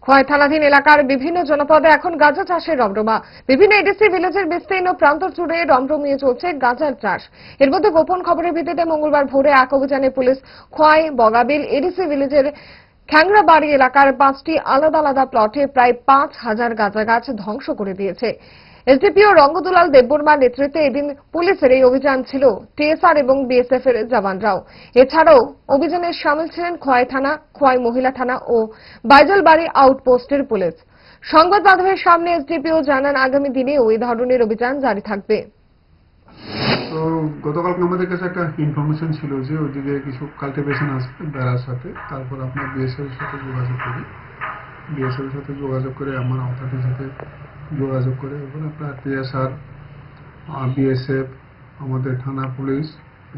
খোয়াই থানাধীন এলাকার বিভিন্ন জনপদে এখন গাঁজা চাষের রমরমা। বিভিন্ন এডিসি ভিলেজের বিস্তীর্ণ প্রান্ত জুড়ে রমরমিয়ে চলছে গাঁজার চাষ। এর মধ্যে গোপন খবরের ভিত্তিতে মঙ্গলবার ভোরে এক অভিযানে পুলিশ খোয়াই বগাবিল এডিসি ভিলেজের খ্যাংরাবাড়ি এলাকার 5টি আলাদা আলাদা প্লটে প্রায় 5,000 গাঁজা গাছ ধ্বংস করে দিয়েছে। এসডিপিও রঙ্গদুলাল দেববর্মার নেতৃত্বে এদিন পুলিশের এই অভিযান ছিল টিএসআর এবং বিএসএফ এর জওয়ানরাও। এছাড়াও অভিযানে শামিল ছিলেন খোয়াই থানা, খোয়াই মহিলা থানা ও বাইজলবাড়ি আউটপোস্টের পুলিশ। সংবাদ মাধ্যমের সামনে এসডিপিও জানান, আগামী দিনে ওই ধরনের অভিযান জারি থাকবে। তো গতকালকে আমাদের কাছে একটা ইনফরমেশন ছিল যে ওইদিকে কিছু কাল্টিভেশন আছে বেড়ার সাথে। তারপর আপনার বিএসএফ এর সাথে যোগাযোগ করি। বিএসএফ এর সাথে যোগাযোগ করে আমার অথরিটির সাথে যোগাযোগ করে এবং আপনার টিএসআর, বিএসএফ, আমাদের থানা পুলিশ,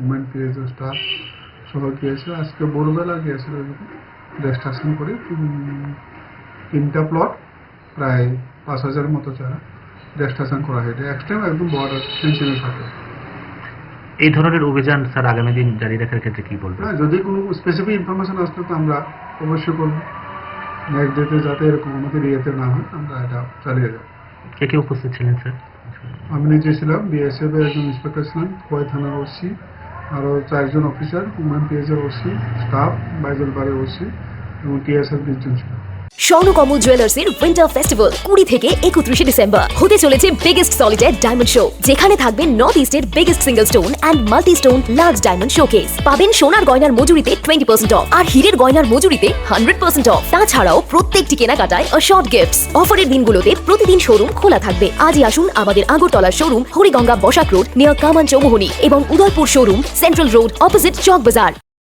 উমেন পিএসও স্টাফ সহ গিয়েছে। আজকে ভোরবেলা গিয়েছিল রেজিস্ট্রেশন করে 3টা প্লট প্রায় 5,000 মতো চারা রেজিস্ট্রেশন করা হয়েছে। এক্সট্রিম একদম বর্ডার ফেন্সিংয়ের সাথে। এই ধরনের অভিযান স্যার আগামী দিন জারি রাখার ক্ষেত্রে কি বলবেন? যদি কোনো স্পেসিফিক ইনফরমেশন আসলে তো আমরা অবশ্যই করব। নেক্সট ডেতে যাতে এরকম আমাদের ইয়েতে না হয় আমরা এটা চালিয়ে যাব। কে কে উপস্থিত ছিলেন স্যার? আমি নিজে ছিলাম, বিএসএফ এর একজন ইন্সপেক্টর ছিলেন, খোয়াই থানার ওসি, আরও 4 জন অফিসার, উমেন পিএসের ওসি, স্টাফ, বাইজলবাড়ির ওসি এবং টিএসএফ 20 জন ছিল। স্বর্ণকমল জুয়েলার্সের উইন্টার ফেস্টিভ্যাল 20 থেকে 31 ডিসেম্বর হতে চলেছে বিগেস্ট সলিটার ডায়মন্ড শো, যেখানে থাকবে নর্থ ইস্টের biggest single stone and multi stone large diamond showcase. পাবেন সোনার গয়নার মজুরিতে 20% অফ আর হীরের গয়নার মজুরিতে 100% অফ। তাছাড়াও প্রত্যেকটি কেনাকাটায় শর্ট গিফটস। অফারের দিনগুলোতে প্রতিদিন শোরুম খোলা থাকবে। আজই আসুন আমাদের আগরতলার showroom Hariganga Basak road near Kaman Chowmuhani এবং Udaipur showroom central road opposite Chowk বাজার।